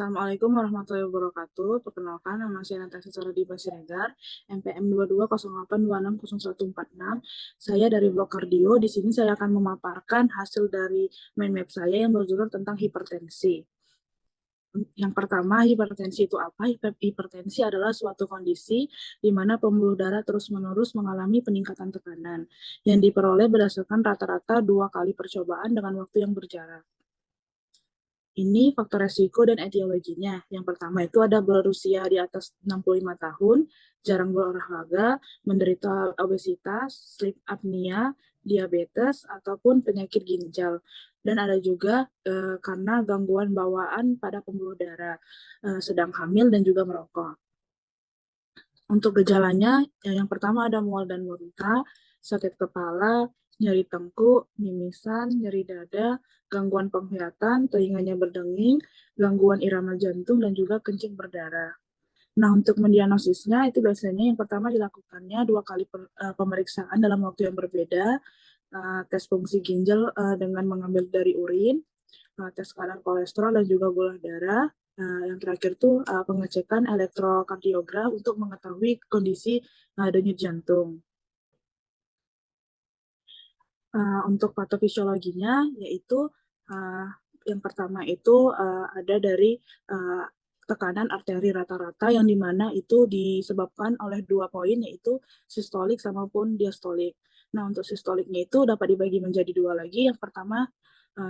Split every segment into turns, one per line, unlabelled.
Assalamualaikum warahmatullahi wabarakatuh. Perkenalkan, nama saya Natasha Saradipa Siregar, NPM 2208260146. Saya dari Blog Kardio. Di sini saya akan memaparkan hasil dari mind map saya yang berjudul tentang hipertensi. Yang pertama, hipertensi itu apa? Hipertensi adalah suatu kondisi di mana pembuluh darah terus-menerus mengalami peningkatan tekanan yang diperoleh berdasarkan rata-rata 2 kali percobaan dengan waktu yang berjarak. Ini faktor resiko dan etiologinya. Yang pertama itu ada berusia di atas 65 tahun, jarang berolahraga, menderita obesitas, sleep apnea, diabetes, ataupun penyakit ginjal. Dan ada juga karena gangguan bawaan pada pembuluh darah, sedang hamil dan juga merokok. Untuk gejalanya, yang pertama ada mual dan muntah, sakit kepala, nyeri tengkuk, mimisan, nyeri dada, gangguan penglihatan, telinganya berdenging, gangguan irama jantung, dan juga kencing berdarah. Nah, untuk mendiagnosisnya itu biasanya yang pertama dilakukannya 2 kali pemeriksaan dalam waktu yang berbeda, tes fungsi ginjal dengan mengambil dari urin, tes kadar kolesterol dan juga gula darah. Yang terakhir tuh pengecekan elektrokardiogram untuk mengetahui kondisi denyut jantung. Untuk patofisiologinya yaitu yang pertama itu ada dari tekanan arteri rata-rata yang dimana itu disebabkan oleh 2 poin yaitu sistolik maupun diastolik. Nah, untuk sistoliknya itu dapat dibagi menjadi 2 lagi. Yang pertama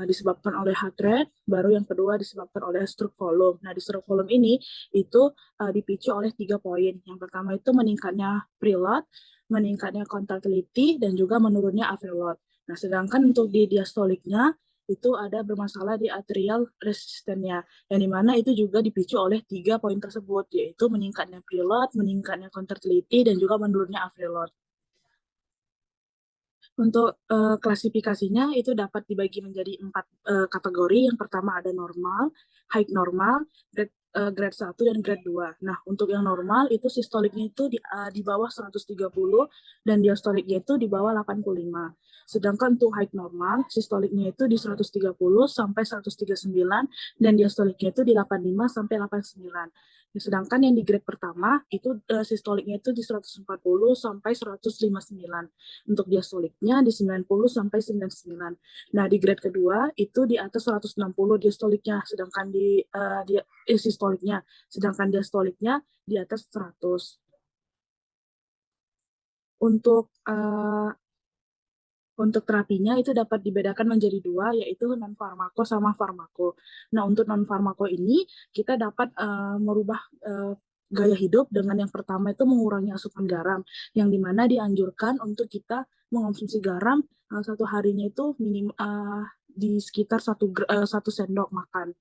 disebabkan oleh heart rate, baru yang kedua disebabkan oleh stroke volume. Nah, di stroke volume ini itu dipicu oleh 3 poin. Yang pertama itu meningkatnya preload, meningkatnya contractility, dan juga menurunnya afterload. Nah, sedangkan untuk di diastoliknya itu ada bermasalah di atrial resistennya, yang dimana itu juga dipicu oleh 3 poin tersebut, yaitu meningkatnya preload, meningkatnya contractility, dan juga menurunnya afterload. Untuk klasifikasinya itu dapat dibagi menjadi 4 kategori. Yang pertama ada normal, high normal, grade 1 dan grade 2. Nah, untuk yang normal itu sistoliknya itu di bawah 130 dan diastoliknya itu di bawah 85. Sedangkan untuk high normal, sistoliknya itu di 130 sampai 139 dan diastoliknya itu di 85 sampai 89. Sedangkan yang di grade pertama itu sistoliknya itu di 140 sampai 159. Untuk diastoliknya di 90 sampai 99. Nah, di grade kedua itu di atas 160 diastoliknya, sedangkan sistoliknya, sedangkan diastoliknya di atas 100. Untuk untuk terapinya itu dapat dibedakan menjadi 2, yaitu non farmako sama farmako. Nah, untuk non farmako ini kita dapat merubah gaya hidup dengan yang pertama itu mengurangi asupan garam, yang dimana dianjurkan untuk kita mengonsumsi garam satu harinya itu minim di sekitar 1 sendok makan.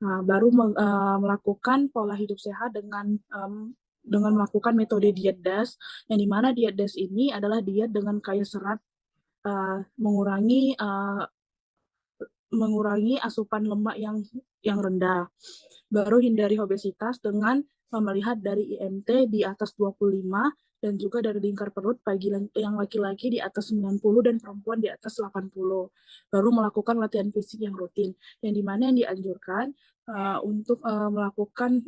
Nah, baru melakukan pola hidup sehat dengan melakukan metode diet DAS, yang dimana diet DAS ini adalah diet dengan kaya serat, mengurangi asupan lemak yang rendah. Baru hindari obesitas dengan melihat dari IMT di atas 25 dan juga dari lingkar perut bagi yang laki-laki di atas 90 dan perempuan di atas 80. Baru melakukan latihan fisik yang rutin, yang dimana yang dianjurkan untuk melakukan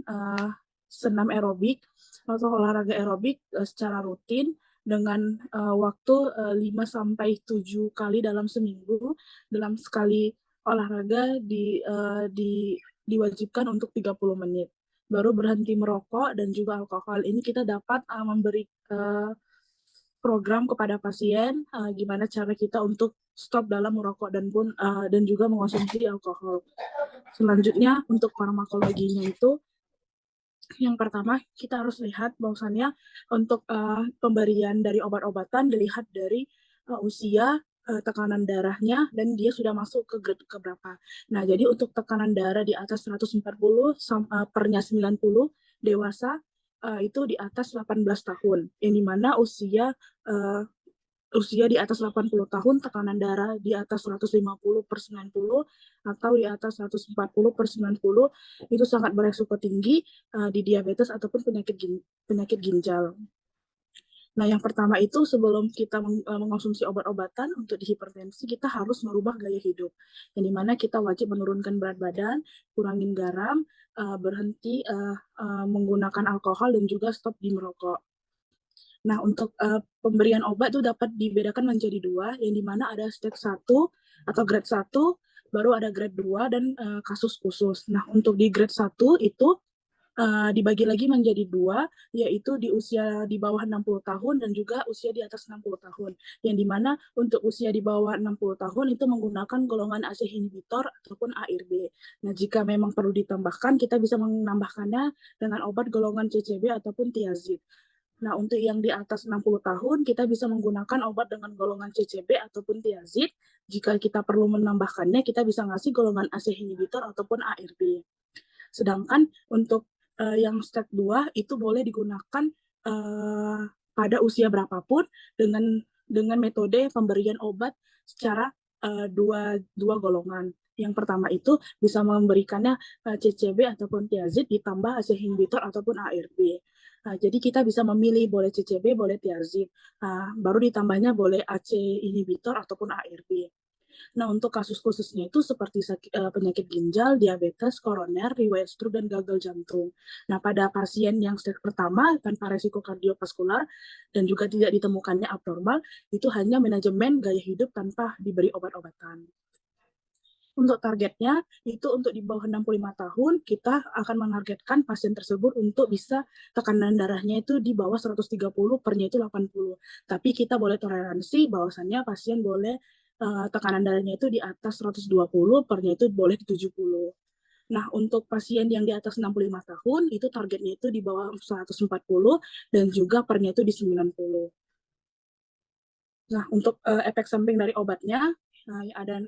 senam aerobik atau olahraga aerobik secara rutin dengan waktu 5 sampai 7 kali dalam seminggu. Dalam sekali olahraga diwajibkan untuk 30 menit. Baru berhenti merokok dan juga alkohol. Ini kita dapat memberi program kepada pasien gimana cara kita untuk stop dalam merokok dan juga mengonsumsi alkohol. Selanjutnya untuk farmakologinya itu yang pertama kita harus lihat bahwasannya untuk pemberian dari obat-obatan dilihat dari usia, tekanan darahnya, dan dia sudah masuk ke grade keberapa. Nah, jadi untuk tekanan darah di atas 140 pernya 90 dewasa itu di atas 18 tahun, yang dimana usia di atas 80 tahun, tekanan darah di atas 150 per 90 atau di atas 140 per 90 itu sangat beresiko tinggi di diabetes ataupun penyakit ginjal. Nah, yang pertama itu sebelum kita mengonsumsi obat-obatan untuk hipertensi, kita harus merubah gaya hidup. Yang dimana kita wajib menurunkan berat badan, kurangin garam, berhenti menggunakan alkohol, dan juga stop di merokok. Nah, untuk pemberian obat itu dapat dibedakan menjadi dua, yang dimana ada stage 1 atau grade 1, baru ada grade 2, dan kasus khusus. Nah, untuk di grade 1 itu dibagi lagi menjadi dua, yaitu di usia di bawah 60 tahun dan juga usia di atas 60 tahun. Yang dimana untuk usia di bawah 60 tahun itu menggunakan golongan ACE inhibitor ataupun ARB. Nah, jika memang perlu ditambahkan, kita bisa menambahkannya dengan obat golongan CCB ataupun tiazid. Nah, untuk yang di atas 60 tahun, kita bisa menggunakan obat dengan golongan CCB ataupun tiazid. Jika kita perlu menambahkannya, kita bisa ngasih golongan ACE inhibitor ataupun ARB. Sedangkan untuk yang step 2 itu boleh digunakan pada usia berapapun dengan metode pemberian obat secara dua golongan. Yang pertama itu bisa memberikannya CCB ataupun tiazid ditambah ACE inhibitor ataupun ARB. Jadi kita bisa memilih boleh CCB, boleh tiazid. Baru ditambahnya boleh ACE inhibitor ataupun ARB. Nah, untuk kasus khususnya itu seperti penyakit ginjal, diabetes, koroner, riwayat stroke, dan gagal jantung. Nah, pada pasien yang stage pertama tanpa resiko kardiovaskular dan juga tidak ditemukannya abnormal, itu hanya manajemen gaya hidup tanpa diberi obat-obatan. Untuk targetnya, itu untuk di bawah 65 tahun, kita akan menargetkan pasien tersebut untuk bisa tekanan darahnya itu di bawah 130, pernya itu 80. Tapi kita boleh toleransi bahwasannya pasien boleh tekanan darahnya itu di atas 120, pernya itu boleh 70. Nah, untuk pasien yang di atas 65 tahun, itu targetnya itu di bawah 140, dan juga pernya itu di 90. Nah, untuk efek samping dari obatnya, ada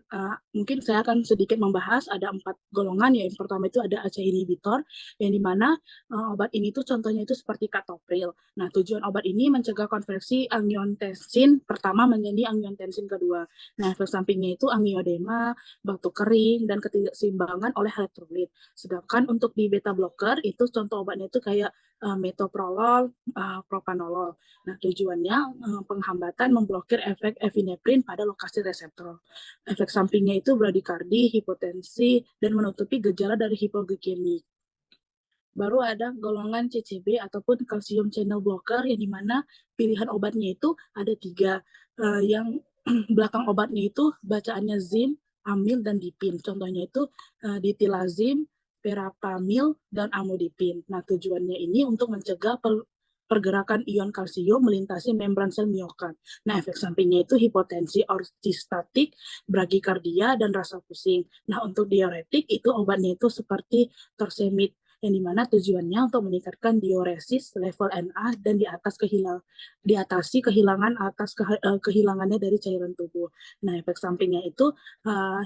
mungkin saya akan sedikit membahas ada 4 golongan. Ya, yang pertama itu ada ACE inhibitor, yang dimana obat ini tuh contohnya itu seperti captopril. Nah, tujuan obat ini mencegah konversi angiotensin pertama menjadi angiotensin kedua. Nah, efek sampingnya itu angiodema, batuk kering, dan ketidakseimbangan oleh elektrolit. Sedangkan untuk di beta blocker itu contoh obatnya itu kayak metoprolol, propanolol. Nah, tujuannya penghambatan memblokir efek epinefrin pada lokasi reseptor. Efek sampingnya itu bradikardi, hipotensi, dan menutupi gejala dari hipoglikemi. Baru ada golongan CCB ataupun calcium channel blocker, yang dimana pilihan obatnya itu ada 3. Yang belakang obatnya itu bacaannya zim, amil, dan dipin. Contohnya itu ditilazim, verapamil, dan amlodipin. Nah, tujuannya ini untuk mencegah pergerakan ion kalsium melintasi membran sel miokard. Nah, efek sampingnya itu hipotensi ortostatik, bragikardia, dan rasa pusing. Nah, untuk diuretik itu obatnya itu seperti torsemid, yang dimana tujuannya untuk meningkatkan diuresis level Na dan diatasi kehilangan kehilangannya dari cairan tubuh. Nah, efek sampingnya itu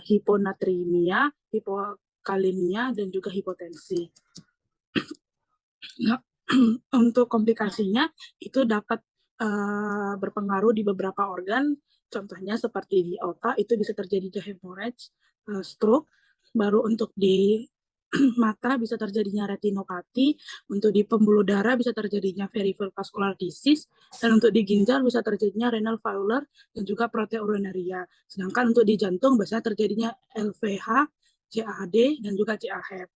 hiponatremia, hipokalemia, dan juga hipotensi. Nah, untuk komplikasinya itu dapat berpengaruh di beberapa organ, contohnya seperti di otak itu bisa terjadi hemorrhage, stroke. Baru untuk di mata bisa terjadinya retinopati, untuk di pembuluh darah bisa terjadinya peripheral vascular disease, dan untuk di ginjal bisa terjadinya renal failure dan juga proteinuria. Sedangkan untuk di jantung biasanya terjadinya LVH, CAD, dan juga CAH.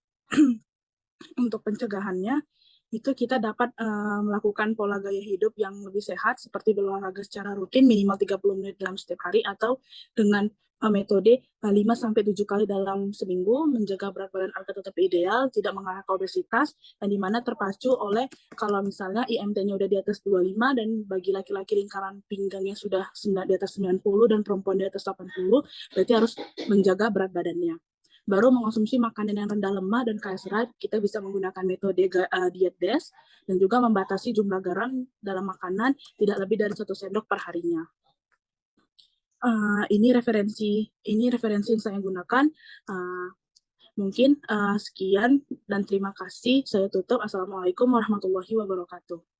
Untuk pencegahannya itu kita dapat melakukan pola gaya hidup yang lebih sehat seperti berolahraga secara rutin minimal 30 menit dalam setiap hari, atau dengan metode 5-7 kali dalam seminggu, menjaga berat badan agar tetap ideal, tidak mengarah ke obesitas, dan dimana terpacu oleh kalau misalnya IMT-nya udah di atas 25, dan bagi laki-laki lingkaran pinggangnya sudah di atas 90 dan perempuan di atas 80, berarti harus menjaga berat badannya. Baru mengonsumsi makanan yang rendah lemak dan kaya serat, kita bisa menggunakan metode diet DASH, dan juga membatasi jumlah garam dalam makanan tidak lebih dari 1 sendok per harinya. Ini referensi yang saya gunakan. Mungkin sekian dan terima kasih. Saya tutup. Assalamualaikum warahmatullahi wabarakatuh.